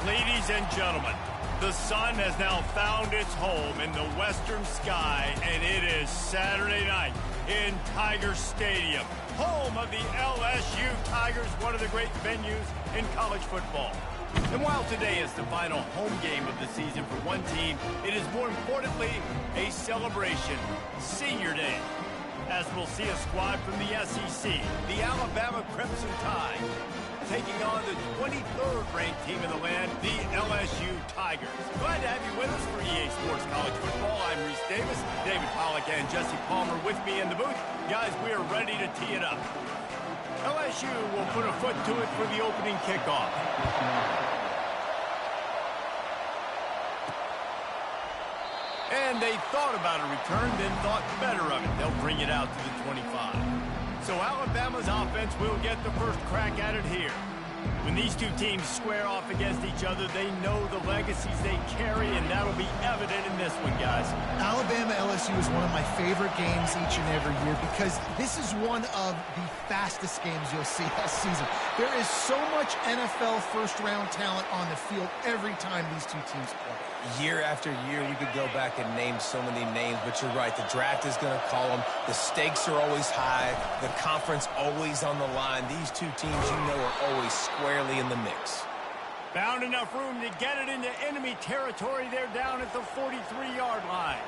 Ladies and gentlemen, the sun has now found its home in the western sky, and it is Saturday night in Tiger Stadium, home of the LSU Tigers, one of the great venues in college football. And while today is the final home game of the season for one team, it is more importantly a celebration, Senior Day, as we'll see a squad from the SEC, the Alabama Crimson Tide, taking on the 23rd ranked team in the land, the LSU Tigers. Glad to have you with us for EA Sports College Football. I'm Reese Davis, David Pollack and Jesse Palmer with me in the booth. Guys, we are ready to tee it up. LSU will put a foot to it for the opening kickoff. And they thought about a return, then thought better of it. They'll bring it out to the 25. So Alabama's offense will get the first crack at it here. When these two teams square off against each other, they know the legacies they carry, and that'll be evident in this one, guys. Alabama LSU is one of my favorite games each and every year because this is one of the fastest games you'll see this season. There is so much NFL first-round talent on the field every time these two teams play. Year after year, we could go back and name so many names, but you're right. The draft is going to call them. The stakes are always high. The conference always on the line. These two teams, you know, are always squarely in the mix. Found enough room to get it into enemy territory. They're down at the 43-yard line.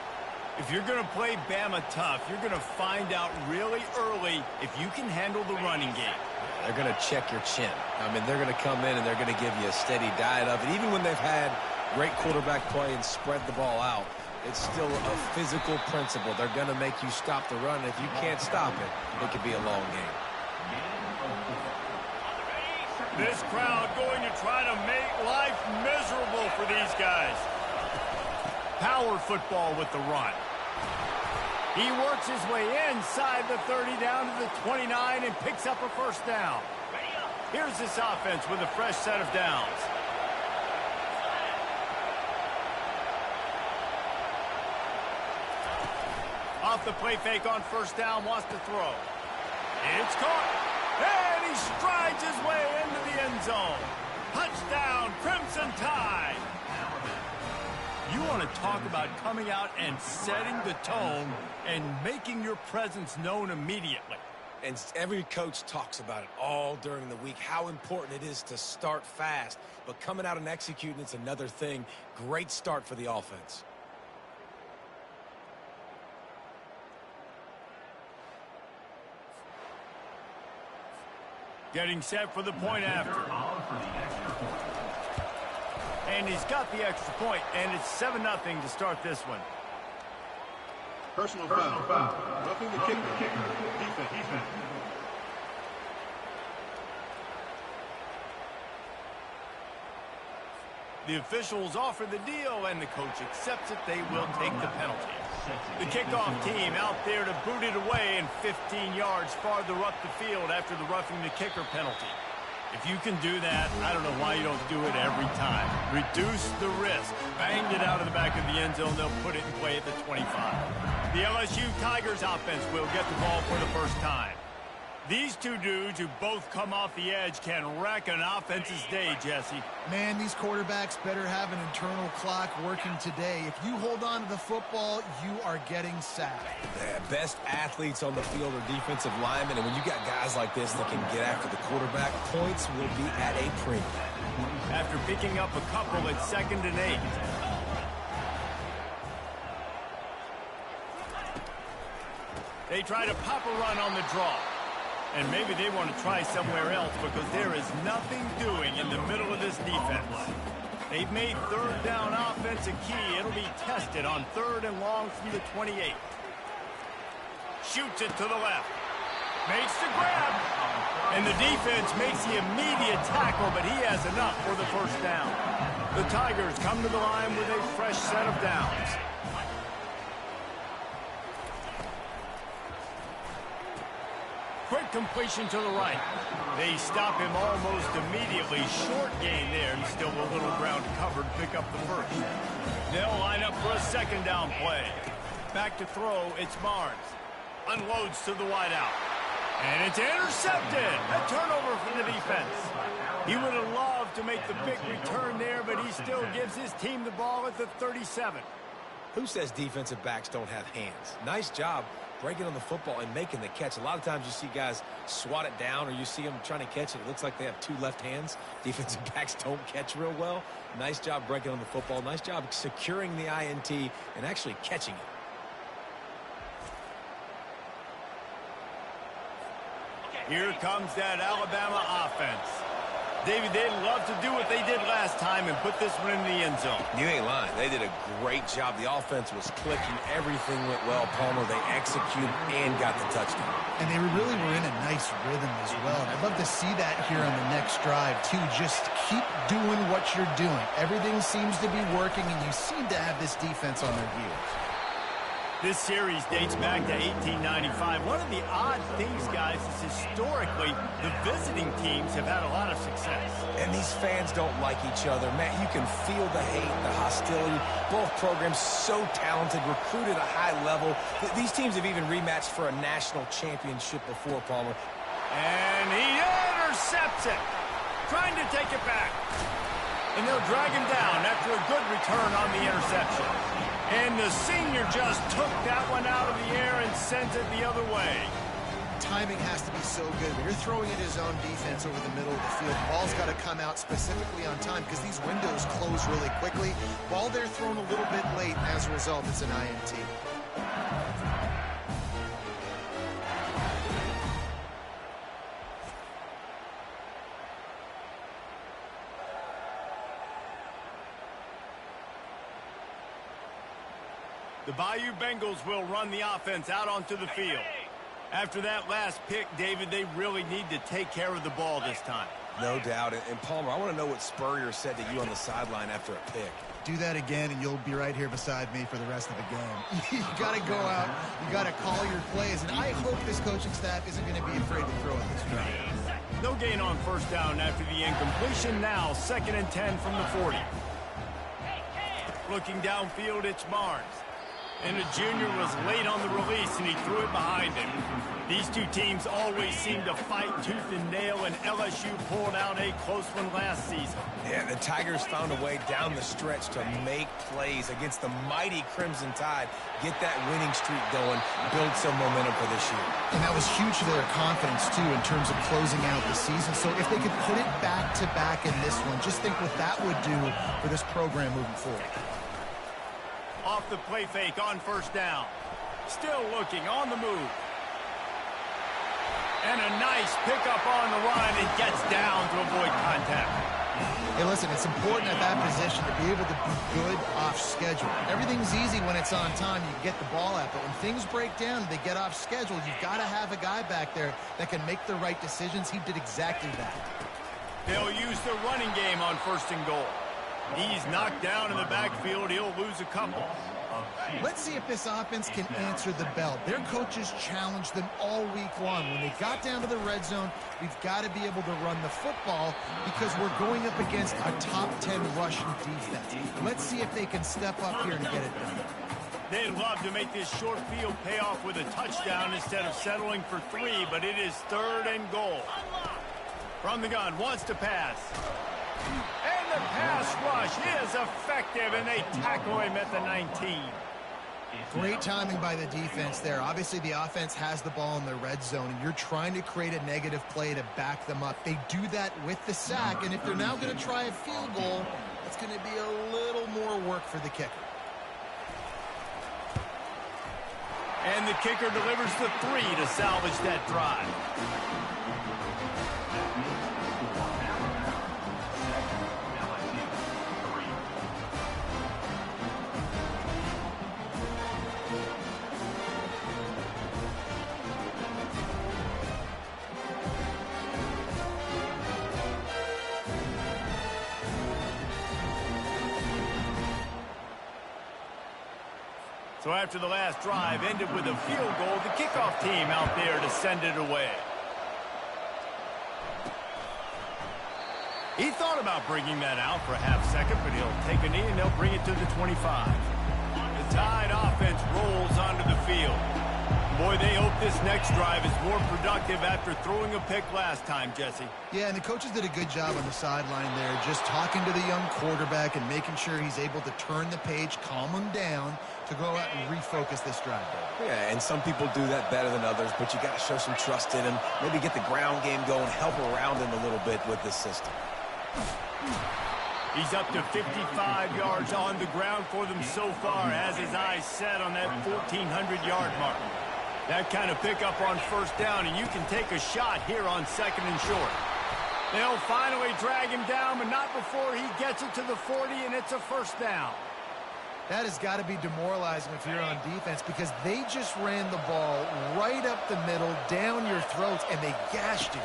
If you're going to play Bama tough, you're going to find out really early if you can handle the running game. They're going to check your chin. I mean, they're going to come in and they're going to give you a steady diet of it. Even when they've had great quarterback play and spread the ball out, it's still a physical principle. They're going to make you stop the run. If you can't stop it, it could be a long game. This crowd going to try to make life miserable for these guys. Power football with the run. He works his way inside the 30 down to the 29 and picks up a first down. Here's this offense with a fresh set of downs. Off the play fake on first down, wants to throw. It's caught. And he strides his way into the end zone. Touchdown, Crimson Tide. You want to talk about coming out and setting the tone and making your presence known immediately. And every coach talks about it all during the week, how important it is to start fast. But coming out and executing, it's another thing. Great start for the offense. Getting set for the point after. And he's got the extra point, and it's 7-0 to start this one. Personal foul. Roughing the kicker. Defense. The officials offer the deal, and the coach accepts it. They will take the penalty. The kickoff team out there to boot it away and 15 yards farther up the field after the roughing the kicker penalty. If you can do that, I don't know why you don't do it every time. Reduce the risk. Banged it out of the back of the end zone. They'll put it in play at the 25. The LSU Tigers offense will get the ball for the first time. These two dudes who both come off the edge can wreck an offense's day, Jesse. Man, these quarterbacks better have an internal clock working today. If you hold on to the football, you are getting sacked. The best athletes on the field are defensive linemen, and when you got guys like this that can get after the quarterback, points will be at a premium. After picking up a couple at 2nd and 8. They try to pop a run on the draw. And maybe they want to try somewhere else because there is nothing doing in the middle of this defense. They've made third down offense a key. It'll be tested on 3rd and long from the 28. Shoots it to the left. Makes the grab. And the defense makes the immediate tackle, but he has enough for the first down. The Tigers come to the line with a fresh set of downs. Quick completion to the right. They stop him almost immediately. Short gain there, and still a little ground covered to pick up the first. They'll line up for a 2nd down play. Back to throw, it's Barnes. Unloads to the wideout. And it's intercepted. A turnover for the defense. He would have loved to make the big return there, but he still gives his team the ball at the 37. Who says defensive backs don't have hands? Nice job breaking on the football and making the catch. A lot of times you see guys swat it down or you see them trying to catch it. It looks like they have two left hands. Defensive backs don't catch real well. Nice job breaking on the football. Nice job securing the INT and actually catching it. Here comes that Alabama offense. David, they'd love to do what they did last time and put this one in the end zone. You ain't lying. They did a great job. The offense was clicking. Everything went well. Palmer, they executed and got the touchdown. And they really were in a nice rhythm as well. And I'd love to see that here on the next drive, too. Just keep doing what you're doing. Everything seems to be working, and you seem to have this defense on their heels. This series dates back to 1895. One of the odd things, guys, is historically the visiting teams have had a lot of success. And these fans don't like each other. Matt, you can feel the hate, the hostility. Both programs so talented, recruited at a high level. These teams have even rematched for a national championship before, Palmer. And he intercepts it, trying to take it back. And they'll drag him down after a good return on the interception. And the senior just took that one out of the air and sent it the other way. Timing has to be so good. When you're throwing at his own defense over the middle of the field, the ball's got to come out specifically on time because these windows close really quickly. Ball there thrown a little bit late. As a result, it's an INT. The Bayou Bengals will run the offense out onto the field. After that last pick, David, they really need to take care of the ball this time. No doubt. And Palmer, I want to know what Spurrier said to you on the sideline after a pick. Do that again, and you'll be right here beside me for the rest of the game. You got to go out. You got to call your plays, and I hope this coaching staff isn't going to be afraid to throw at this drive. No gain on first down after the incompletion. Now 2nd and 10 from the 40. Looking downfield, it's Barnes. And the junior was late on the release, and he threw it behind him. These two teams always seem to fight tooth and nail, and LSU pulled out a close one last season. Yeah, the Tigers found a way down the stretch to make plays against the mighty Crimson Tide, get that winning streak going, build some momentum for this year. And that was huge to their confidence, too, in terms of closing out the season. So if they could put it back-to-back in this one, just think what that would do for this program moving forward. Off the play fake on first down. Still looking on the move. And a nice pickup on the run and gets down to avoid contact. Hey, listen, it's important at that position to be able to be good off schedule. Everything's easy when it's on time. You get the ball out. But when things break down, they get off schedule. You've got to have a guy back there that can make the right decisions. He did exactly that. They'll use the running game on 1st and goal. He's knocked down in the backfield. He'll lose a couple. Let's see if this offense can answer the bell. Their coaches challenged them all week long. When they got down to the red zone, we've got to be able to run the football because we're going up against a top 10 rushing defense. Let's see if they can step up here and get it done. They'd love to make this short field pay off with a touchdown instead of settling for 3, but it is 3rd and goal. From the gun, wants to pass. And the pass rush is effective, and they tackle him at the 19. Great timing by the defense there. Obviously, the offense has the ball in the red zone, and you're trying to create a negative play to back them up. They do that with the sack, and if they're now going to try a field goal, it's going to be a little more work for the kicker. And the kicker delivers the 3 to salvage that drive. So after the last drive ended with a field goal, the kickoff team out there to send it away. He thought about bringing that out for a half second, but he'll take a knee and they'll bring it to the 25. The Tide offense rolls onto the field. boy, they hope this next drive is more productive after throwing a pick last time, Jesse. Yeah, and the coaches did a good job on the sideline there, just talking to the young quarterback and making sure he's able to turn the page, calm him down to go out and refocus this drive. Yeah, and some people do that better than others, but you got to show some trust in him, maybe get the ground game going, help around him a little bit with this system. He's up to 55 yards on the ground for them so far, has his eyes set on that 1,400-yard mark. That kind of pickup on first down, and you can take a shot here on second and short. They'll finally drag him down, but not before he gets it to the 40, and it's a first down. That has got to be demoralizing if you're on defense, because they just ran the ball right up the middle, down your throats, and they gashed you.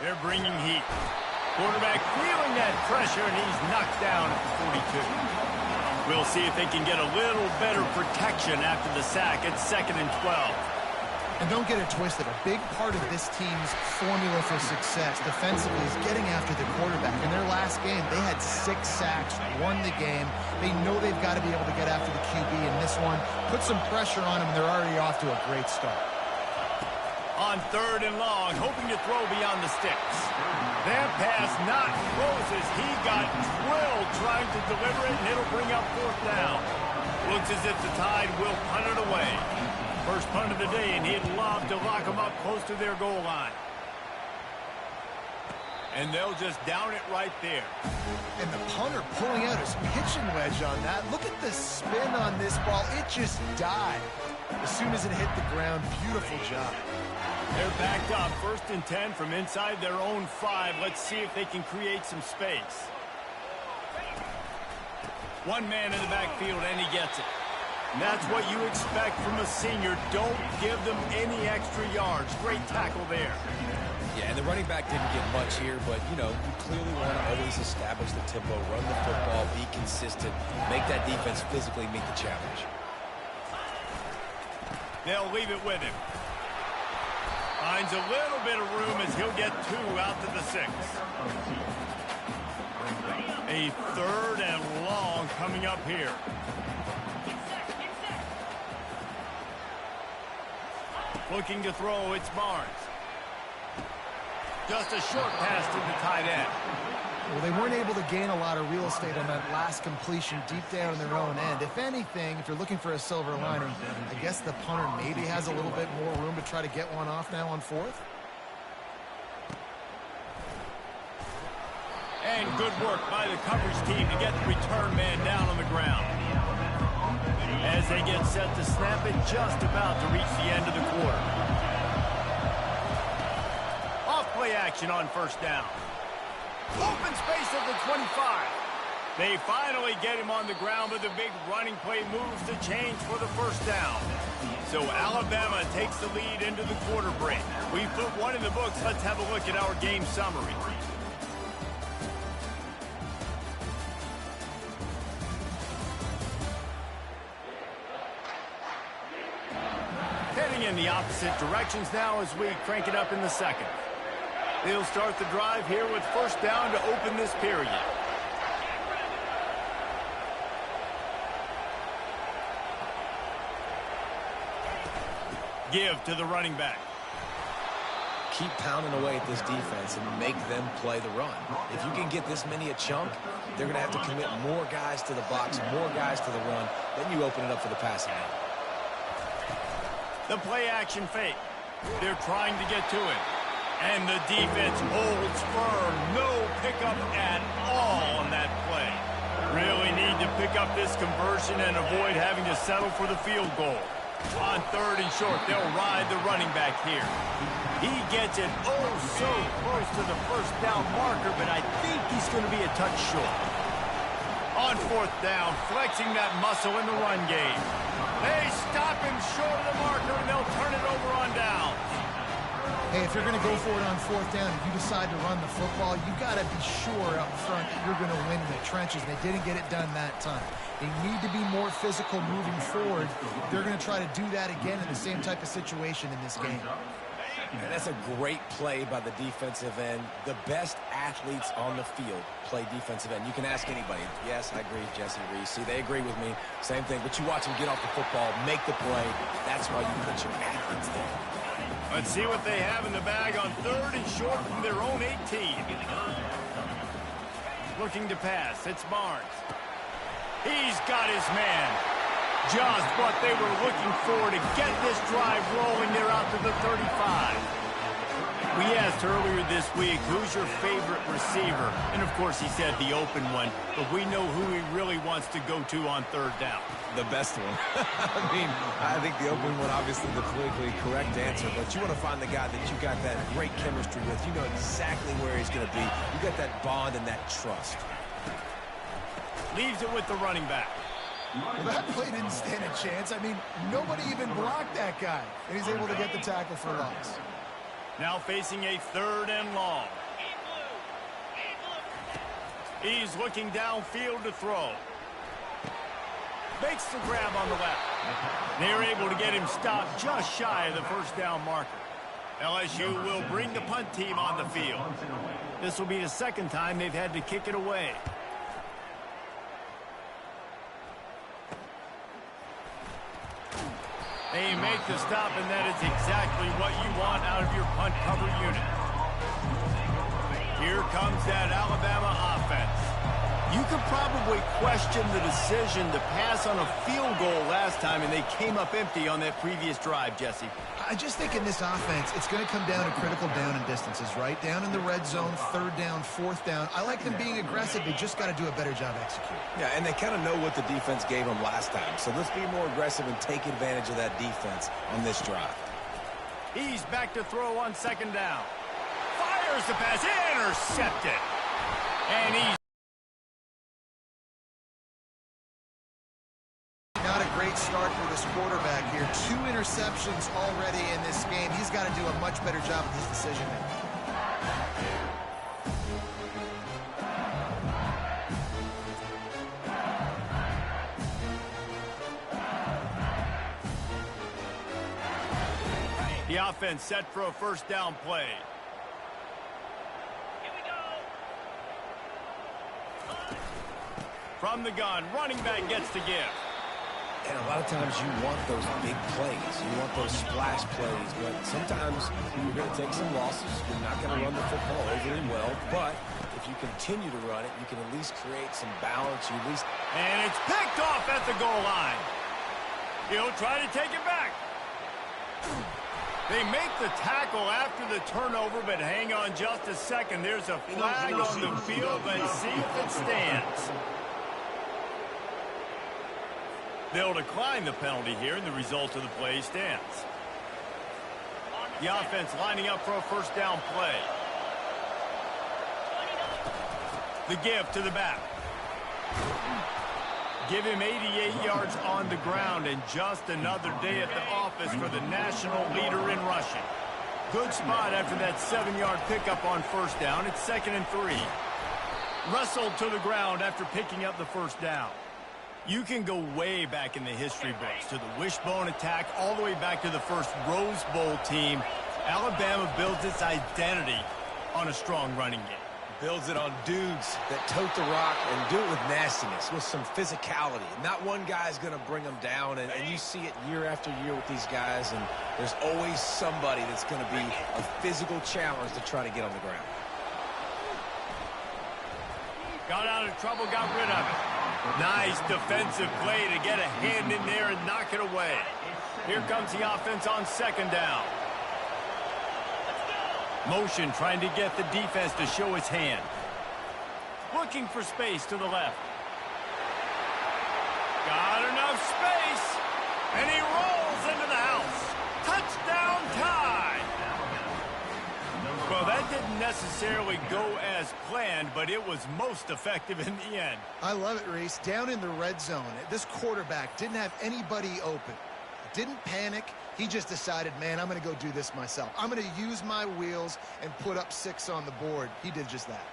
They're bringing heat. Quarterback feeling that pressure, and he's knocked down at the 42. We'll see if they can get a little better protection after the sack at 2nd and 12. And don't get it twisted. A big part of this team's formula for success defensively is getting after the quarterback. In their last game, they had 6 sacks, won the game. They know they've got to be able to get after the QB in this one. Put some pressure on them, and they're already off to a great start. On 3rd and long, hoping to throw beyond the sticks. That pass not close as he got drilled trying to deliver it, and it'll bring up 4th down. Looks as if the Tide will punt it away. First punt of the day, and he'd love to lock them up close to their goal line. And they'll just down it right there. And the punter pulling out his pitching wedge on that. Look at the spin on this ball. It just died as soon as it hit the ground. Beautiful job. They're backed up, 1st and 10 from inside their own 5. Let's see if they can create some space. One man in the backfield, and he gets it. And that's what you expect from a senior. Don't give them any extra yards. Great tackle there. Yeah, and the running back didn't get much here, but, you know, you clearly want to always establish the tempo, run the football, be consistent, make that defense physically meet the challenge. They'll leave it with him. Finds a little bit of room as he'll get 2 out to the 6. A 3rd and long coming up here. Looking to throw, it's Barnes. Just a short pass to the tight end. Well, they weren't able to gain a lot of real estate on that last completion deep down in their own end. If anything, if you're looking for a silver lining, I guess the punter maybe has a little bit more room to try to get one off now on 4th. And good work by the coverage team to get the return man down on the ground. As they get set to snap it, just about to reach the end of the quarter. Off play action on 1st down. Open space at the 25. They finally get him on the ground, but the big running play moves the change for the 1st down. So Alabama takes the lead into the quarter break. We put 1 in the books. Let's have a look at our game summary. Heading in the opposite directions now as we crank it up in the 2nd. They'll start the drive here with 1st down to open this period. Give to the running back. Keep pounding away at this defense and make them play the run. If you can get this many a chunk, they're going to have to commit more guys to the box, more guys to the run. Then you open it up for the passing game. The play action fake. They're trying to get to it. And the defense holds firm. No pickup at all on that play. Really need to pick up this conversion and avoid having to settle for the field goal. On 3rd and short, they'll ride the running back here. He gets it oh so close to the 1st down marker, but I think he's going to be a touch short. On 4th down, flexing that muscle in the run game. They stop him short of the marker, and they'll turn it over on down. Hey, if you're going to go for it on 4th down and you decide to run the football, you got to be sure up front that you're going to win in the trenches. They didn't get it done that time. They need to be more physical moving forward. They're going to try to do that again in the same type of situation in this game. And that's a great play by the defensive end. The best athletes on the field play defensive end. You can ask anybody. Yes, I agree, Jesse Reese. See, they agree with me. Same thing. But you watch them get off the football, make the play. That's why you put your athletes there. Let's see what they have in the bag on 3rd and short from their own 18. Looking to pass. It's Barnes. He's got his man. Just what they were looking for to get this drive rolling. They're out to the 35. We asked earlier this week, who's your favorite receiver? And, of course, he said the open one. But we know who he really wants to go to on 3rd down. The best one. I think the open one, obviously the politically correct answer. But you want to find the guy that you got that great chemistry with. You know exactly where he's going to be. You got that bond and that trust. Leaves it with the running back. Well, that play didn't stand a chance. I mean, nobody even blocked that guy. And he's able to get the tackle for loss. Now facing a 3rd and long. He's looking downfield to throw. Makes the grab on the left. They're able to get him stopped just shy of the 1st down marker. LSU will bring the punt team on the field. This will be the 2nd time they've had to kick it away. They make the stop, and that is exactly what you want out of your punt cover unit. Here comes that Alabama offense. You could probably question the decision to pass on a field goal last time, and they came up empty on that previous drive, Jesse. I just think in this offense, it's going to come down to critical down and distances, right? Down in the red zone, 3rd down, 4th down. I like them being aggressive. They just got to do a better job executing. Yeah, and they kind of know what the defense gave them last time. So let's be more aggressive and take advantage of that defense on this drive. He's back to throw on 2nd down. Fires the pass, intercepted. And he's not a great start for this quarterback here. 2 interceptions already in this game. He's got to do a much better job with his decision making. The offense set for a 1st down play. Here we go. From the gun, running back gets to give. And a lot of times you want those big plays. You want those splash plays. But sometimes you're going to take some losses. You're not going to run the football overly well. But if you continue to run it, you can at least create some balance. And it's picked off at the goal line. He'll try to take it back. They make the tackle after the turnover, but hang on just a second. There's a flag on the field. Let's see if it stands. They'll decline the penalty here, and the result of the play stands. The offense lining up for a 1st down play. The give to the back. Give him 88 yards on the ground, and just another day at the office for the national leader in rushing. Good spot after that 7-yard pickup on 1st down. It's 2nd and 3. Wrestled to the ground after picking up the 1st down. You can go way back in the history books to the wishbone attack all the way back to the first Rose Bowl team. Alabama builds its identity on a strong running game. Builds it on dudes that tote the rock and do it with nastiness, with some physicality. Not one guy's going to bring them down, and you see it year after year with these guys, and there's always somebody that's going to be a physical challenge to try to get on the ground. Got out of trouble, got rid of it. Nice defensive play to get a hand in there and knock it away. Here comes the offense on 2nd down. Motion trying to get the defense to show his hand. Looking for space to the left. Got enough space. And he rolls into the house. Touchdown tie. Well, that didn't necessarily go as planned, but it was most effective in the end. I love it, Reese. Down in the red zone, this quarterback didn't have anybody open. Didn't panic. He just decided, man, I'm going to go do this myself. I'm going to use my wheels and put up 6 on the board. He did just that.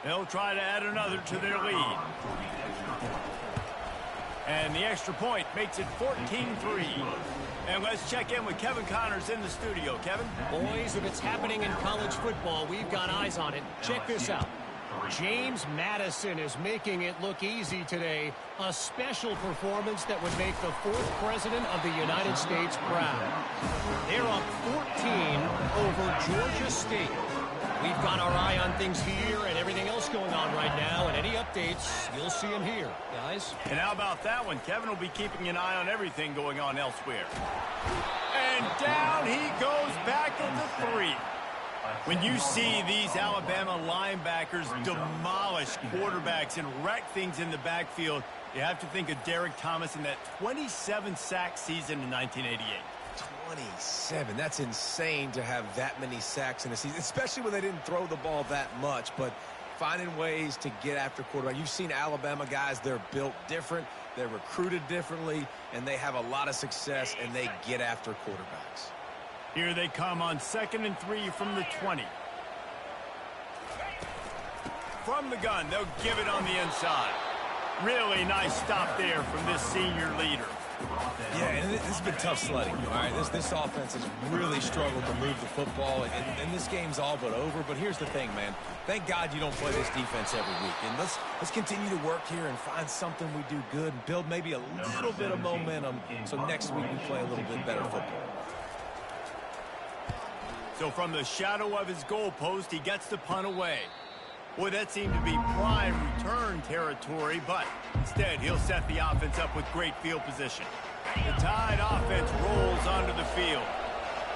They'll try to add another to their lead. And the extra point makes it 14-3. And let's check in with Kevin Connors in the studio. Kevin? Boys, if it's happening in college football, we've got eyes on it. Check this out. James Madison is making it look easy today. A special performance that would make the 4th president of the United States proud. They're up 14 over Georgia State. We've got our eye on things here and everything else going on right now, and any updates, you'll see them here, guys. And how about that one? Kevin will be keeping an eye on everything going on elsewhere. And down he goes back at the 3. When you see these Alabama linebackers demolish quarterbacks and wreck things in the backfield, you have to think of Derek Thomas in that 27-sack season in 1988. 27. That's insane to have that many sacks in a season, especially when they didn't throw the ball that much. But finding ways to get after quarterback. You've seen Alabama guys, they're built different, they're recruited differently, and they have a lot of success, and they get after quarterbacks. Here they come on 2nd and 3 from the 20. From the gun, they'll give it on the inside. Really nice stop there from this senior leader. Yeah, and this has been tough sledding. All right, this offense has really struggled to move the football, and this game's all but over. But here's the thing, man. Thank God you don't play this defense every week. And let's continue to work here and find something we do good and build maybe a little bit of momentum so next week we play a little bit better football. So from the shadow of his goalpost, he gets the punt away. Boy, that seemed to be prime return territory, but instead he'll set the offense up with great field position. The Tide offense rolls onto the field.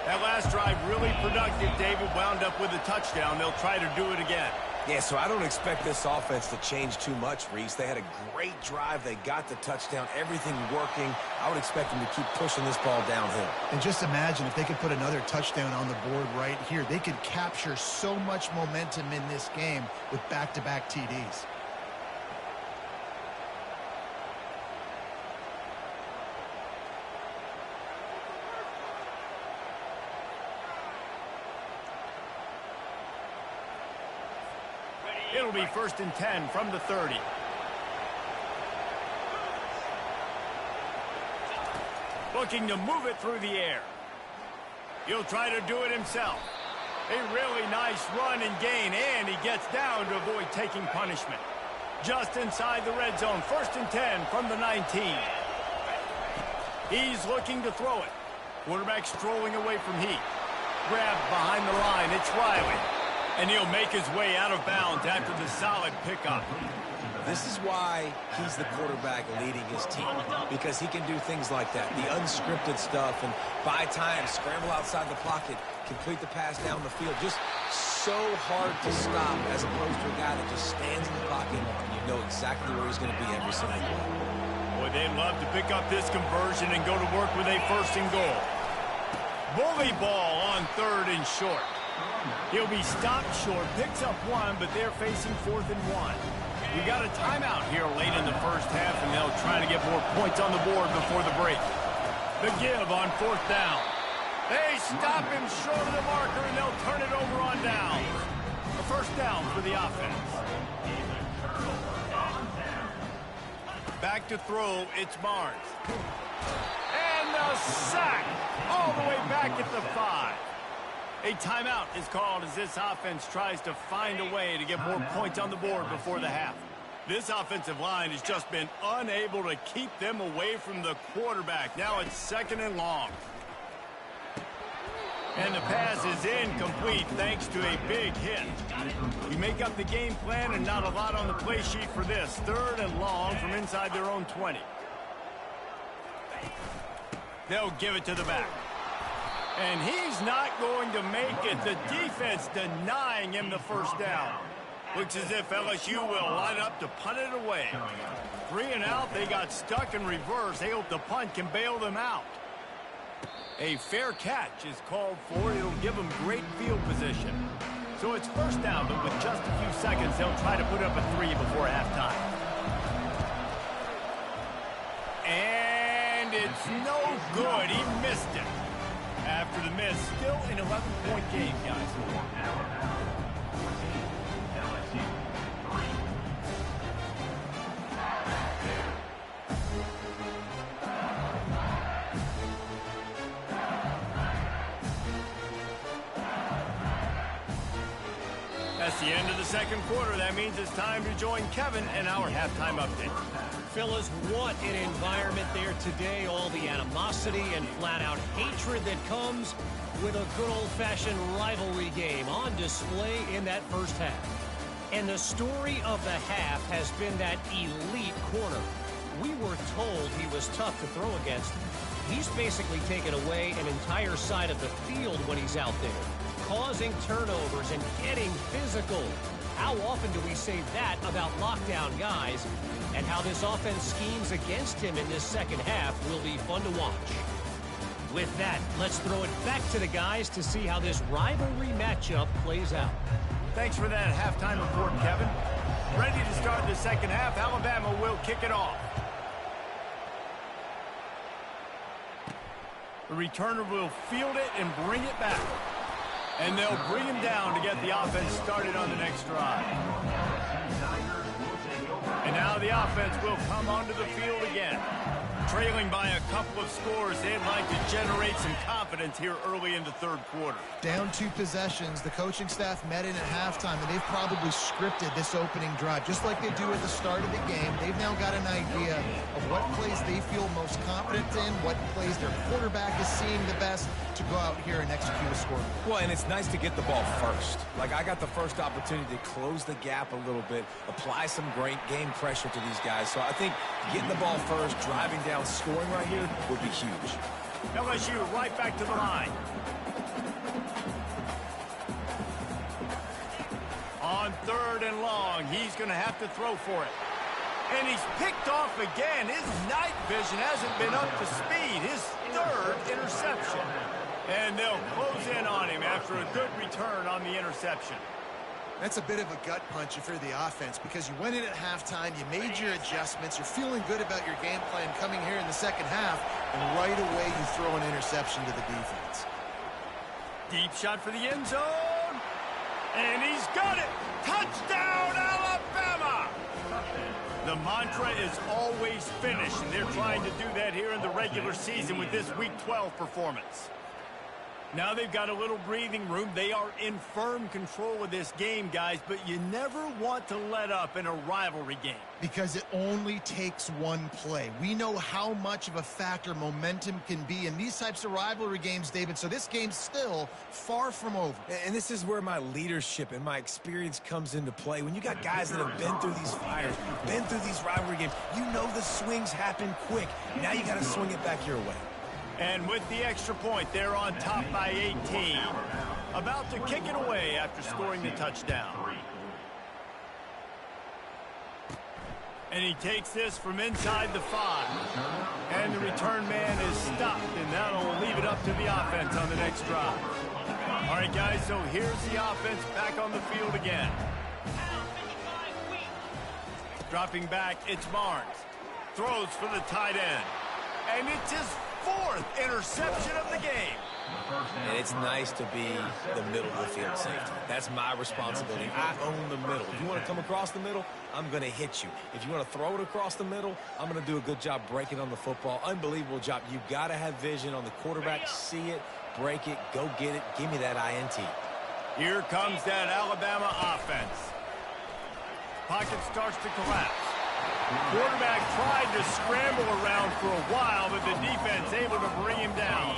That last drive really productive. David wound up with a touchdown. They'll try to do it again. Yeah, so I don't expect this offense to change too much, Reese. They had a great drive. They got the touchdown. Everything working. I would expect them to keep pushing this ball downhill. And just imagine if they could put another touchdown on the board right here. They could capture so much momentum in this game with back-to-back TDs. It'll be 1st and 10 from the 30. Looking to move it through the air. He'll try to do it himself. A really nice run and gain, and he gets down to avoid taking punishment. Just inside the red zone, 1st and 10 from the 19. He's looking to throw it. Quarterback strolling away from heat. Grabbed behind the line, it's Riley. And he'll make his way out of bounds after the solid pickup. This is why he's the quarterback leading his team, because he can do things like that, the unscripted stuff, and buy time, scramble outside the pocket, complete the pass down the field. Just so hard to stop as opposed to a guy that just stands in the pocket and you know exactly where he's going to be every single play. Boy, they'd love to pick up this conversion and go to work with a 1st and goal. Bully ball on 3rd and short. He'll be stopped short, picks up 1, but they're facing 4th and 1. We got a timeout here late in the first half, and they'll try to get more points on the board before the break. The give on 4th down. They stop him short of the marker, and they'll turn it over on down. A 1st down for the offense. Back to throw, it's Barnes. And the sack all the way back at the 5. A timeout is called as this offense tries to find a way to get more points on the board before the half. This offensive line has just been unable to keep them away from the quarterback. Now it's 2nd and long. And the pass is incomplete thanks to a big hit. You make up the game plan and not a lot on the play sheet for this. 3rd and long from inside their own 20. They'll give it to the back. And he's not going to make it. The defense denying him the 1st down. Looks as if LSU will line up to punt it away. 3 and out. They got stuck in reverse. They hope the punt can bail them out. A fair catch is called for. It'll give them great field position. So it's 1st down, but with just a few seconds, they'll try to put up a 3 before halftime. And it's no good. He missed it. After the miss, still an 11-point game, guys. the end of the second quarter. That means it's time to join Kevin in our halftime update. Fellas, what an environment there today. All the animosity and flat-out hatred that comes with a good old-fashioned rivalry game on display in that first half. And the story of the half has been that elite corner. We were told he was tough to throw against. He's basically taken away an entire side of the field when he's out there, causing turnovers and getting physical. How often do we say that about lockdown guys? And how this offense schemes against him in this second half will be fun to watch. With that, let's throw it back to the guys to see how this rivalry matchup plays out. Thanks for that halftime report, Kevin. Ready to start the second half. Alabama will kick it off. The returner will field it and bring it back. And they'll bring him down to get the offense started on the next drive. And now the offense will come onto the field again. Trailing by a couple of scores, they'd like to generate some confidence here early in the third quarter. Down 2 possessions, the coaching staff met in at halftime, and they've probably scripted this opening drive. Just like they do at the start of the game, they've now got an idea of what plays they feel most confident in, what plays their quarterback is seeing the best to go out here and execute a score. Well, and it's nice to get the ball first. Like, I got the first opportunity to close the gap a little bit, apply some great game pressure to these guys. So I think getting the ball first, driving down, scoring right here would be huge. LSU right back to the line. On 3rd and long, he's going to have to throw for it. And he's picked off again. His night vision hasn't been up to speed. His 3rd interception. And they'll close in on him after a good return on the interception. That's a bit of a gut punch if you're the offense, because you went in at halftime, you made your adjustments, you're feeling good about your game plan coming here in the second half, and right away you throw an interception to the defense. Deep shot for the end zone. And he's got it. Touchdown, Alabama! The mantra is always finish, and they're trying to do that here in the regular season with this Week 12 performance. Now they've got a little breathing room. They are in firm control of this game, guys, but you never want to let up in a rivalry game. Because it only takes one play. We know how much of a factor momentum can be in these types of rivalry games, David, so this game's still far from over. And this is where my leadership and my experience comes into play. When you got guys that have been through these fires, been through these rivalry games, you know the swings happen quick. Now you got to swing it back your way. And with the extra point, they're on top by 18. About to kick it away after scoring the touchdown. And he takes this from inside the 5. And the return man is stopped, and that'll leave it up to the offense on the next drive. All right, guys, so here's the offense back on the field again. Dropping back, it's Barnes. Throws for the tight end. And it's his 4th interception of the game. And it's nice to be the middle of the field safety. That's my responsibility. I own the middle. If you want to come across the middle, I'm going to hit you. If you want to throw it across the middle, I'm going to do a good job breaking on the football. Unbelievable job. You've got to have vision on the quarterback. See it, break it, go get it. Give me that INT. Here comes that Alabama offense. Pocket starts to collapse. Quarterback tried to scramble around for a while, but the defense able to bring him down.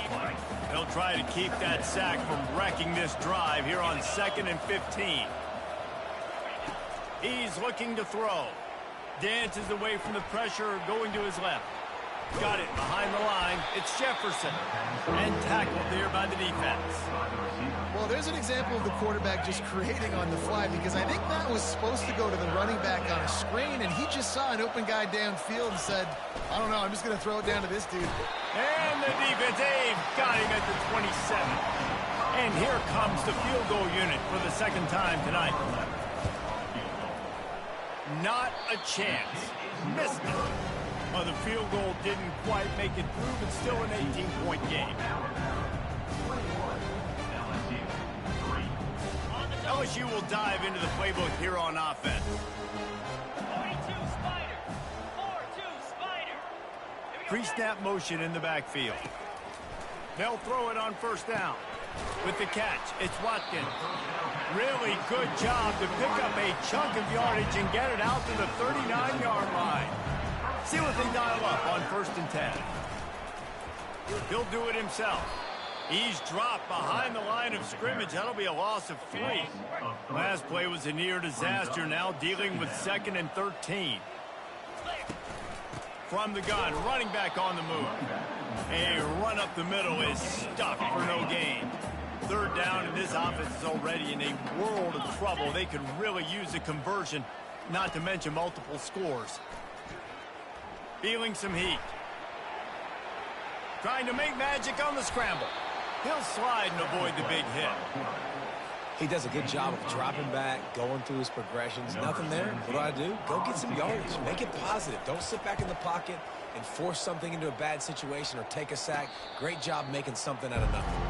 They'll try to keep that sack from wrecking this drive here on 2nd and 15. He's looking to throw. Dances away from the pressure, going to his left. Got it behind the line. It's Jefferson. And tackled there by the defense. Well, there's an example of the quarterback just creating on the fly, because I think that was supposed to go to the running back on a screen, and he just saw an open guy downfield and said, I don't know, I'm just going to throw it down to this dude. And the defense, they've got him at the 27. And here comes the field goal unit for the 2nd time tonight. Not a chance. Missed it. Well, the field goal didn't quite make it through, but still an 18-point game. LSU will dive into the playbook here on offense. 42 Spider. 4-2 Spider. Pre-snap motion in the backfield. They'll throw it on 1st down. With the catch, it's Watkins. Really good job to pick up a chunk of yardage and get it out to the 39-yard line. See what they dial up on 1st and 10. He'll do it himself. He's dropped behind the line of scrimmage. That'll be a loss of 3. Last play was a near disaster. Now dealing with 2nd and 13. From the gun, running back on the move. A run up the middle is stuck for no gain. 3rd down, and this offense is already in a world of trouble. They could really use a conversion, not to mention multiple scores. Feeling some heat. Trying to make magic on the scramble. He'll slide and avoid the big hit. He does a good job of dropping back, going through his progressions. Nothing there. What do? Go get some yardage. Make it positive. Don't sit back in the pocket and force something into a bad situation or take a sack. Great job making something out of nothing.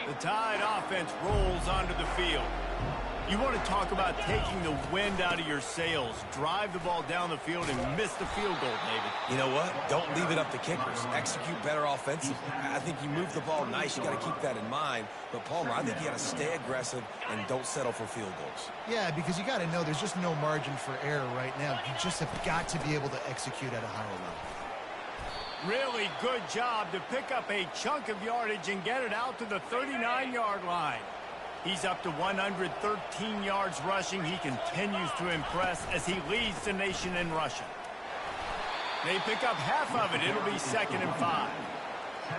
The Tide offense rolls onto the field. You want to talk about taking the wind out of your sails. Drive the ball down the field and miss the field goal, David. You know what? Don't leave it up to kickers. Execute better offensively. I think you move the ball nice. You got to keep that in mind. But, Palmer, I think you got to stay aggressive and don't settle for field goals. Yeah, because you got to know there's just no margin for error right now. You just have got to be able to execute at a higher level. Really good job to pick up a chunk of yardage and get it out to the 39-yard line. He's up to 113 yards rushing. He continues to impress as he leads the nation in rushing. They pick up half of it. It'll be 2nd and 5.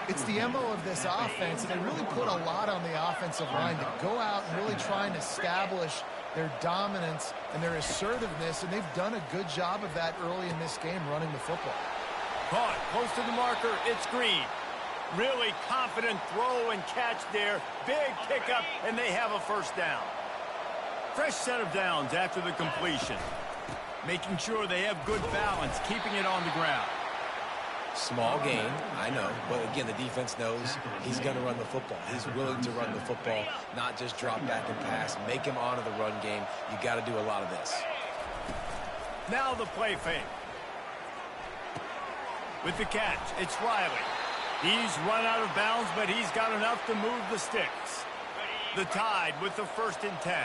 It's the MO of this offense, and they really put a lot on the offensive line to go out and really try and establish their dominance and their assertiveness, and they've done a good job of that early in this game running the football. Caught close to the marker. It's Green. Really confident throw and catch there. Big pickup, and they have a 1st down. Fresh set of downs after the completion. Making sure they have good balance, keeping it on the ground. Small gain, I know. But, again, the defense knows he's going to run the football. He's willing to run the football, not just drop back and pass. Make him honor the run game. You got to do a lot of this. Now the play fake. With the catch, it's Riley. He's run out of bounds, but he's got enough to move the sticks. The Tide with the 1st and 10.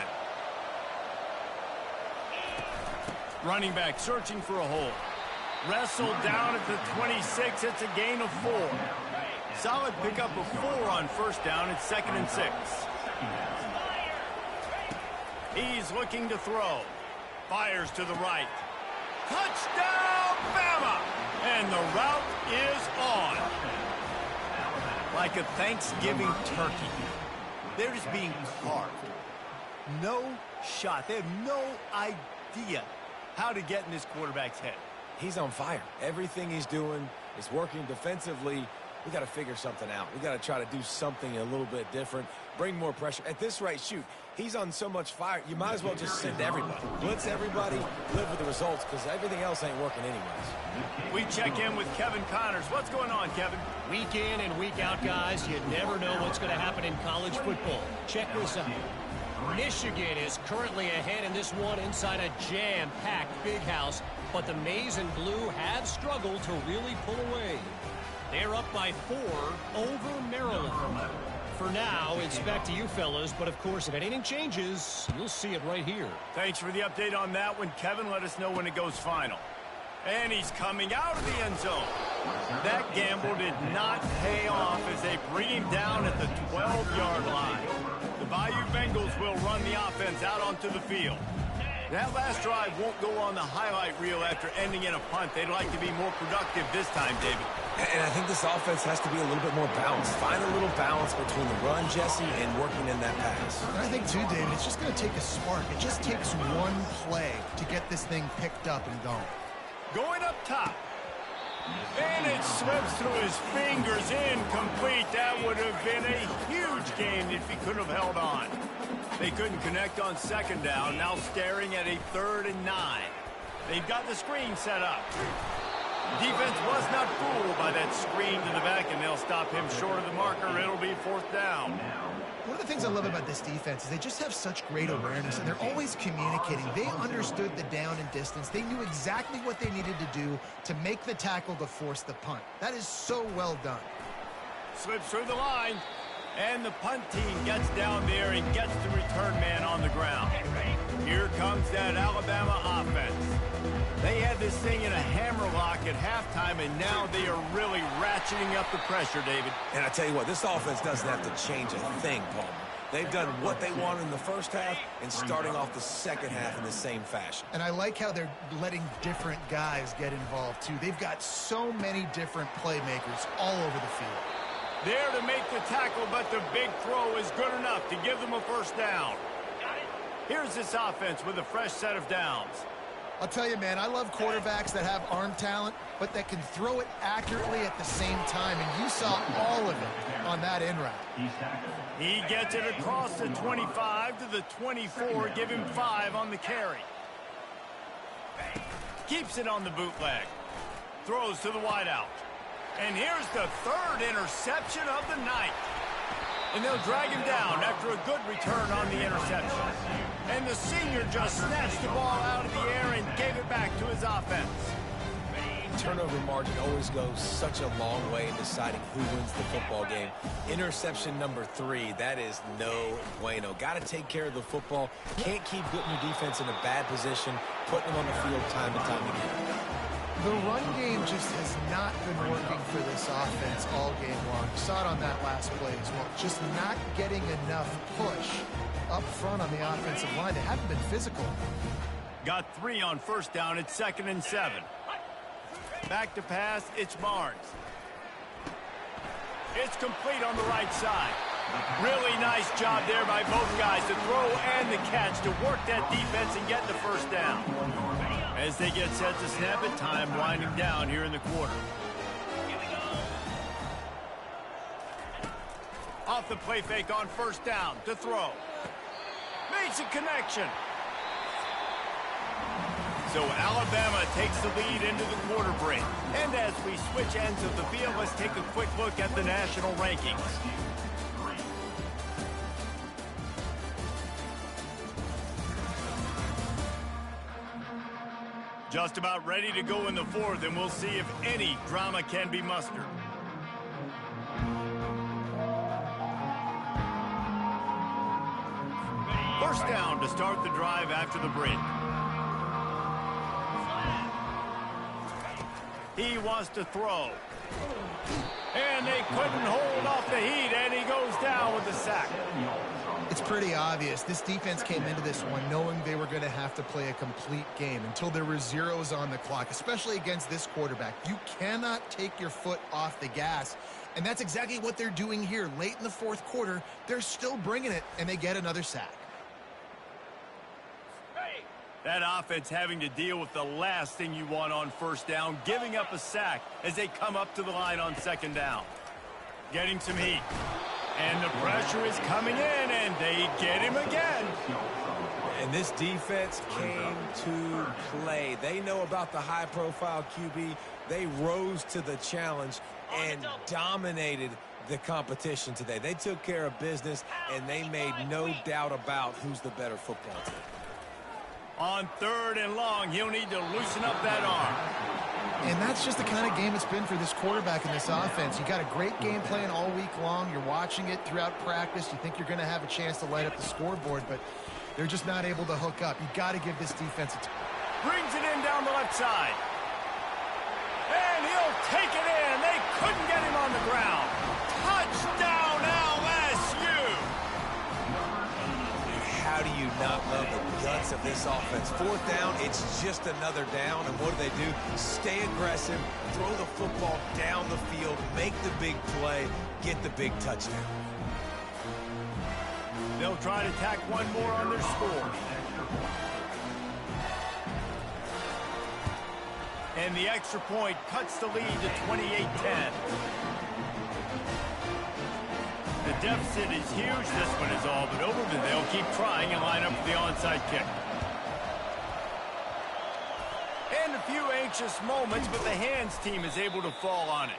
Running back searching for a hole. Wrestled down at the 26. It's a gain of 4. Solid pickup of 4 on 1st down. It's 2nd and 6. He's looking to throw. Fires to the right. Touchdown, Bama! And the route is on. Like a Thanksgiving turkey. They're just being carved. No shot. They have no idea how to get in this quarterback's head. He's on fire. Everything he's doing is working defensively. We got to figure something out. We got to try to do something a little bit different. Bring more pressure. At this rate, shoot, he's on so much fire, you might as well just send everybody. Blitz everybody, live with the results, because everything else ain't working anyways. We check in with Kevin Connors. What's going on, Kevin? Week in and week out, guys, you never know what's going to happen in college football. Check this out. Michigan is currently ahead in this one inside a jam-packed big house, but the Maize and Blue have struggled to really pull away. They're up by 4 over Maryland. For now, it's back to you fellas, but of course, if anything changes, you'll see it right here. Thanks for the update on that one, Kevin. Let us know when it goes final. And he's coming out of the end zone. That gamble did not pay off as they bring him down at the 12-yard line. The Bayou Bengals will run the offense out onto the field. That last drive won't go on the highlight reel after ending in a punt. They'd like to be more productive this time, David. And I think this offense has to be a little bit more balanced. Find a little balance between the run, Jesse, and working in that pass. And I think, too, David, it's just going to take a spark. It just takes one play to get this thing picked up and going. Going up top. And it slips through his fingers, incomplete. That would have been a huge gain if he could have held on. They couldn't connect on 2nd down, now staring at a 3rd and 9. They've got the screen set up. Defense was not fooled by that screen to the back, and they'll stop him short of the marker. It'll be 4th down. One of the things I love about this defense is they just have such great awareness, and they're always communicating. They understood the down and distance. They knew exactly what they needed to do to make the tackle to force the punt. That is so well done. Slips through the line. And the punt team gets down there and gets the return man on the ground. Here comes that Alabama offense. They had this thing in a hammerlock at halftime, and now they are really ratcheting up the pressure, David. And I tell you what, this offense doesn't have to change a thing, Paul. They've done what they wanted in the first half and starting off the second half in the same fashion. And I like how they're letting different guys get involved, too. They've got so many different playmakers all over the field. There to make the tackle, but the big throw is good enough to give them a first down. Here's this offense with a fresh set of downs. I'll tell you, man, I love quarterbacks that have arm talent, but that can throw it accurately at the same time, and you saw all of it on that in route. He gets it across the 25 to the 24, give him 5 on the carry. Keeps it on the bootleg. Throws to the wideout. And here's the third interception of the night. And they'll drag him down after a good return on the interception. And the senior just snatched the ball out of the air and gave it back to his offense. Turnover margin always goes such a long way in deciding who wins the football game. Interception number 3, that is no bueno. Got to take care of the football. Can't keep putting your defense in a bad position, putting them on the field time and time again. The run game just has not been working for this offense all game long. You saw it on that last play as well. Just not getting enough push up front on the offensive line. They haven't been physical. Got 3 on first down. It's 2nd and 7. Back to pass. It's Barnes. It's complete on the right side. Really nice job there by both guys to throw and the catch to work that defense and get the first down. As they get set to snap it, time winding down here in the quarter. Off the play fake on first down to throw. Makes a connection. So Alabama takes the lead into the quarter break. And as we switch ends of the field, let's take a quick look at the national rankings. Just about ready to go in the 4th, and we'll see if any drama can be mustered. First down to start the drive after the break. He wants to throw. And they couldn't hold off the heat, and he goes down with the sack. It's pretty obvious. This defense came into this one knowing they were going to have to play a complete game until there were zeros on the clock, especially against this quarterback. You cannot take your foot off the gas, and that's exactly what they're doing here. Late in the 4th quarter, they're still bringing it, and they get another sack. That offense having to deal with the last thing you want on first down, giving up a sack as they come up to the line on 2nd down. Getting some heat. And the pressure is coming in, and they get him again. And this defense came to play. They know about the high-profile QB. They rose to the challenge and dominated the competition today. They took care of business, and they made no doubt about who's the better football team. On 3rd and long, he'll need to loosen up that arm. And that's just the kind of game it's been for this quarterback in this offense. You got a great game plan all week long. You're watching it throughout practice. You think you're going to have a chance to light up the scoreboard, but they're just not able to hook up. You got to give this defense a Brings it in down the left side. And he'll take it in. They couldn't get him on the ground. Touchdown, LSU! How do you not love the guts of this offense? 4th down, it's just another down, and what do? Stay aggressive, throw the football down the field, make the big play, get the big touchdown. They'll try to tack one more on their score. And the extra point cuts the lead to 28-10. The deficit is huge. This one is all but over, but they'll keep trying and line up for the onside kick. And a few anxious moments, but the hands team is able to fall on it.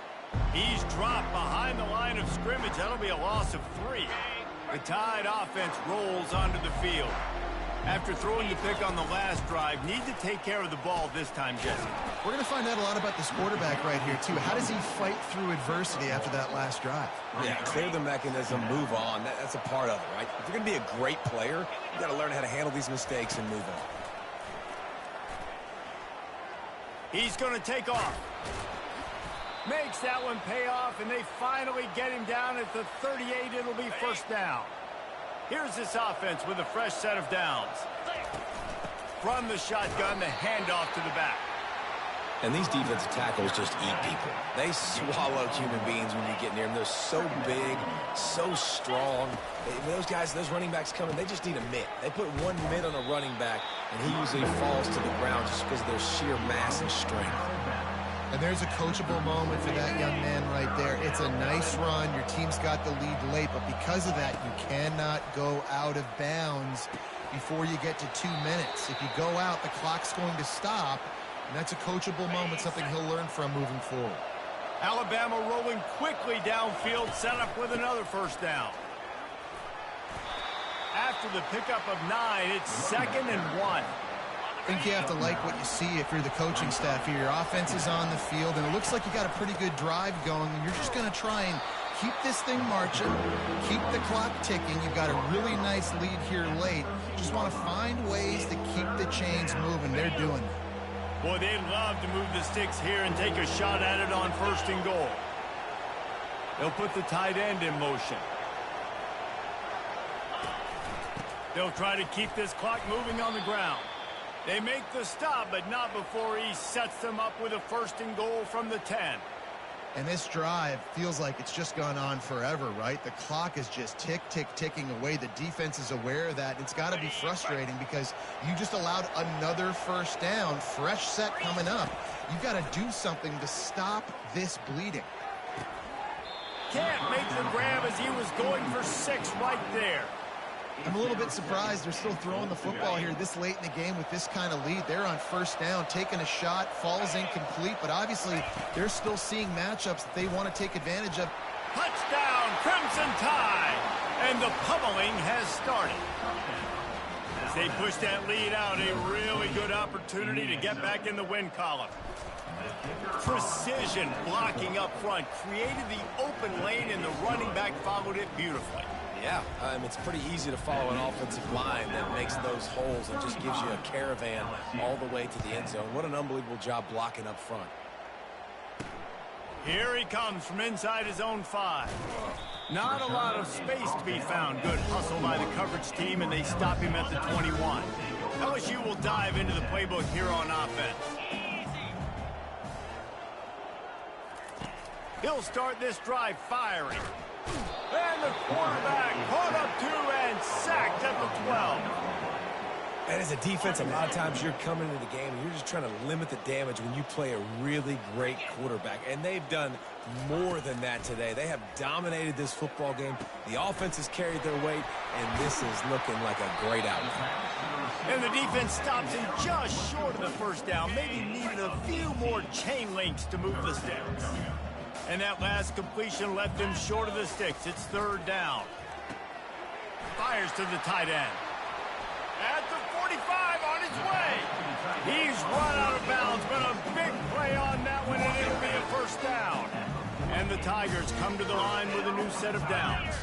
He's dropped behind the line of scrimmage. That'll be a loss of 3. The Tide offense rolls onto the field. After throwing the pick on the last drive, need to take care of the ball this time, Jesse. We're going to find out a lot about this quarterback right here, too. How does he fight through adversity after that last drive? Yeah, clear the mechanism, move on. That's a part of it, right? If you're going to be a great player, you got to learn how to handle these mistakes and move on. He's going to take off. Makes that one pay off, and they finally get him down at the 38. It'll be first down. Here's this offense with a fresh set of downs. From the shotgun, the handoff to the back. And these defensive tackles just eat people. They swallow human beings when you get near them. They're so big, so strong. Those guys, those running backs coming, they just need a mitt. They put one mitt on a running back, and he usually falls to the ground just because of their sheer mass and strength. And there's a coachable moment for that young man right there. It's a nice run. Your team's got the lead late, but because of that, you cannot go out of bounds before you get to 2 minutes. If you go out, the clock's going to stop, and that's a coachable moment, something he'll learn from moving forward. Alabama rolling quickly downfield, set up with another first down. After the pickup of 9, it's 2nd and 1. I think you have to like what you see if you're the coaching staff here. Your offense is on the field, and it looks like you got a pretty good drive going, and you're just going to try and keep this thing marching, keep the clock ticking. You've got a really nice lead here late. Just want to find ways to keep the chains moving. They're doing it. Boy, they'd love to move the sticks here and take a shot at it on 1st and goal. They'll put the tight end in motion. They'll try to keep this clock moving on the ground. They make the stop, but not before he sets them up with a 1st and goal from the 10. And this drive feels like it's just gone on forever, right? The clock is just ticking away. The defense is aware of that. It's got to be frustrating because you just allowed another first down, fresh set coming up. You've got to do something to stop this bleeding. Can't make the grab as he was going for 6 right there. I'm a little bit surprised they're still throwing the football here this late in the game with this kind of lead. They're on 1st down, taking a shot, falls incomplete, but obviously they're still seeing matchups that they want to take advantage of. Touchdown, Crimson Tide, and the pummeling has started. As they push that lead out, a really good opportunity to get back in the win column. Precision blocking up front created the open lane, and the running back followed it beautifully. Yeah, it's pretty easy to follow an offensive line that makes those holes and just gives you a caravan all the way to the end zone. What an unbelievable job blocking up front. Here he comes from inside his own 5. Not a lot of space to be found. Good hustle by the coverage team, and they stop him at the 21. LSU will dive into the playbook here on offense. He'll start this drive firing. And the quarterback caught up to and sacked at the 12. And as a defense, a lot of times you're coming into the game and you're just trying to limit the damage when you play a really great quarterback. And they've done more than that today. They have dominated this football game. The offense has carried their weight, and this is looking like a great outcome. And the defense stops him just short of the first down. Maybe needed a few more chain links to move the sticks. And that last completion left him short of the sticks. It's 3rd down. Fires to the tight end. At the 45 on his way. He's run out of bounds, but a big play on that one, and it'll be a 1st down. And the Tigers come to the line with a new set of downs.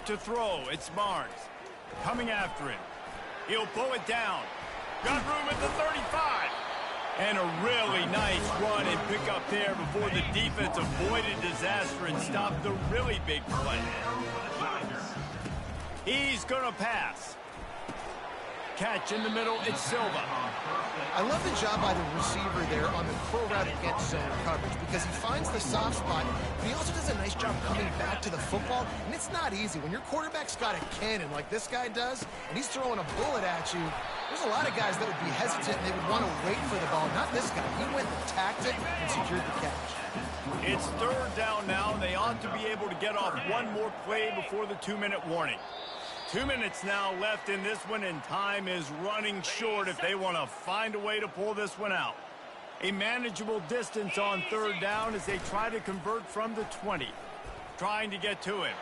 To throw, it's Barnes. Coming after him. He'll pull it down. Got room at the 35. And a really nice run and pick up there before the defense avoided disaster and stopped the really big play. He's going to pass. Catch in the middle, it's Silva. I love the job by the receiver there on the full route against zone coverage because he finds the soft spot, but he also does a nice job coming back to the football, and it's not easy. When your quarterback's got a cannon like this guy does, and he's throwing a bullet at you, there's a lot of guys that would be hesitant and they would want to wait for the ball. Not this guy. He went and tacked it and secured the catch. It's 3rd down now, and they ought to be able to get off one more play before the 2-minute warning. 2 minutes now left in this one, and time is running short if they want to find a way to pull this one out. A manageable distance on 3rd down as they try to convert from the 20. Trying to get to him.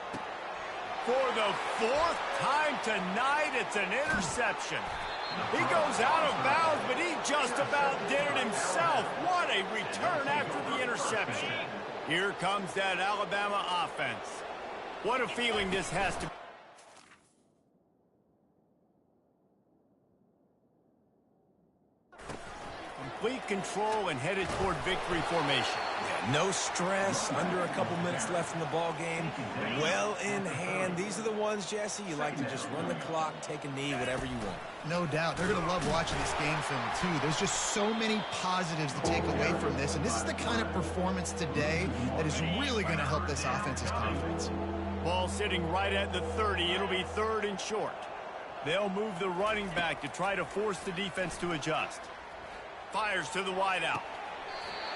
For the fourth time tonight, it's an interception. He goes out of bounds, but he just about did it himself. What a return after the interception. Here comes that Alabama offense. What a feeling this has to be. Complete control and headed toward victory formation. Yeah, no stress, under a couple minutes left in the ball game. Well in hand. These are the ones, Jesse, you like to just run the clock, take a knee, whatever you want. No doubt. They're going to love watching this game film, too. There's just so many positives to take away from this, and this is the kind of performance today that is really going to help this offense's confidence. Ball sitting right at the 30. It'll be 3rd and short. They'll move the running back to try to force the defense to adjust. Fires to the wideout.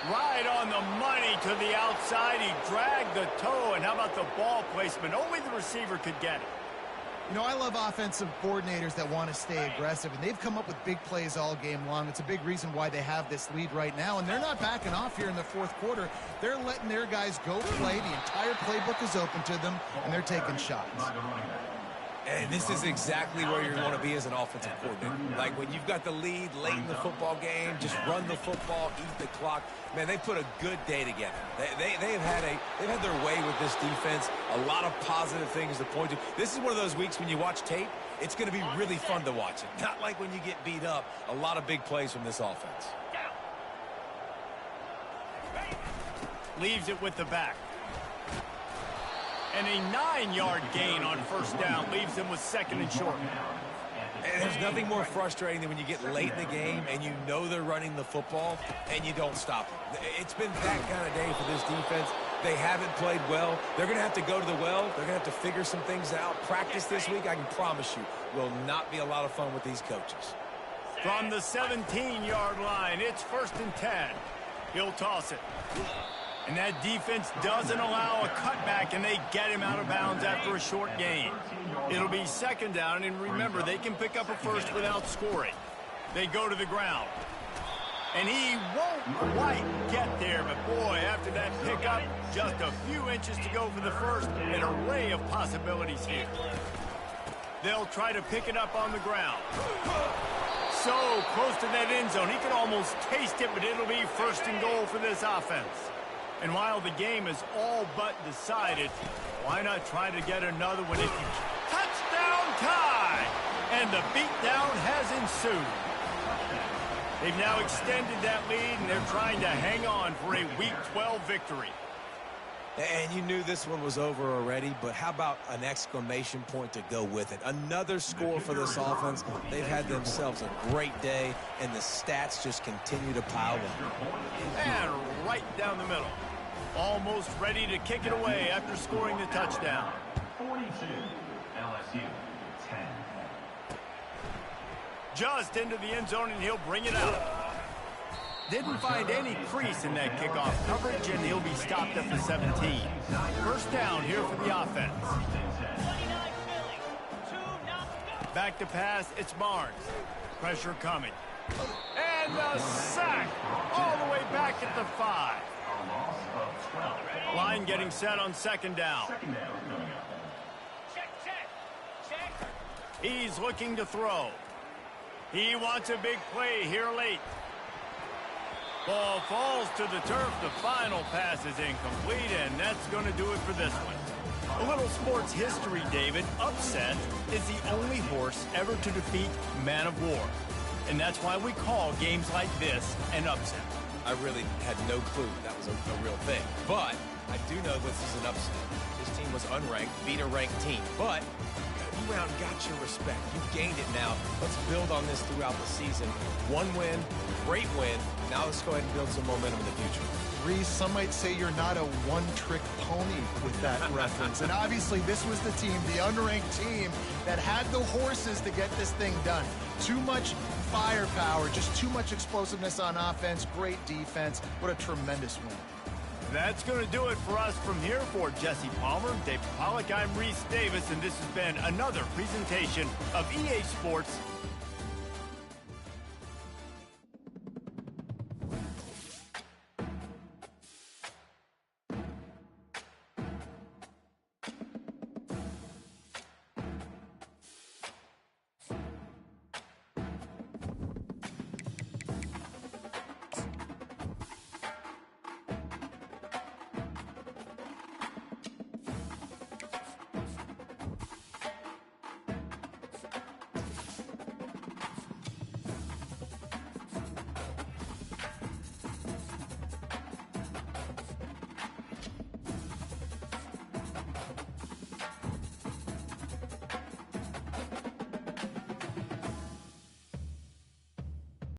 Right on the money to the outside. He dragged the toe, and how about the ball placement? Only the receiver could get it. You know, I love offensive coordinators that want to stay aggressive, and they've come up with big plays all game long. It's a big reason why they have this lead right now, and they're not backing off here in the 4th quarter. They're letting their guys go play. The entire playbook is open to them, and they're taking shots. And this is exactly where you want to be as an offensive coordinator. Like when you've got the lead late in the football game, just run the football, eat the clock. Man, they put a good day together. They've had their way with this defense. A lot of positive things to point to. This is one of those weeks when you watch tape, it's going to be really fun to watch it. Not like when you get beat up. A lot of big plays from this offense. Leaves it with the back. And a 9-yard gain on 1st down leaves them with 2nd and short. And there's nothing more frustrating than when you get late in the game and you know they're running the football and you don't stop them. It's been that kind of day for this defense. They haven't played well. They're going to have to go to the well. They're going to have to figure some things out. Practice this week, I can promise you, will not be a lot of fun with these coaches. From the 17-yard line, it's 1st and 10. He'll toss it. And that defense doesn't allow a cutback, and they get him out of bounds after a short gain. It'll be 2nd down, and remember, they can pick up a first without scoring. They go to the ground. And he won't quite get there, but boy, after that pickup, just a few inches to go for the first, an array of possibilities here. They'll try to pick it up on the ground. So close to that end zone, he could almost taste it, but it'll be 1st and goal for this offense. And while the game is all but decided, why not try to get another one if you can? Touchdown tie! And the beatdown has ensued. They've now extended that lead, and they're trying to hang on for a Week 12 victory. And you knew this one was over already, but how about an exclamation point to go with it? Another score for this offense. They've had themselves a great day, and the stats just continue to pile up. And right down the middle. Almost ready to kick it away after scoring the touchdown. 42, LSU, 10. Just into the end zone, and he'll bring it out. Didn't find any crease in that kickoff coverage, and he'll be stopped at the 17. 1st down here for the offense. Back to pass, it's Barnes. Pressure coming. And the sack all the way back at the 5. Line getting set on 2nd down. He's looking to throw. He wants a big play here late. Ball falls to the turf. The final pass is incomplete, and that's going to do it for this one. A little sports history, David. Upset is the only horse ever to defeat Man of War. And that's why we call games like this an upset. I really had no clue that was a real thing. But I do know this is an upset. This team was unranked, beat a ranked team. But you went out and got your respect. You've gained it now. Let's build on this throughout the season. One win, great win. Now let's go ahead and build some momentum in the future. Reese, some might say you're not a one-trick pony with that reference. And obviously, this was the team, the unranked team, that had the horses to get this thing done. Too much firepower, just too much explosiveness on offense, great defense. What a tremendous win. That's going to do it for us from here. For Jesse Palmer, Dave Pollack, I'm Reese Davis, and this has been another presentation of EA Sports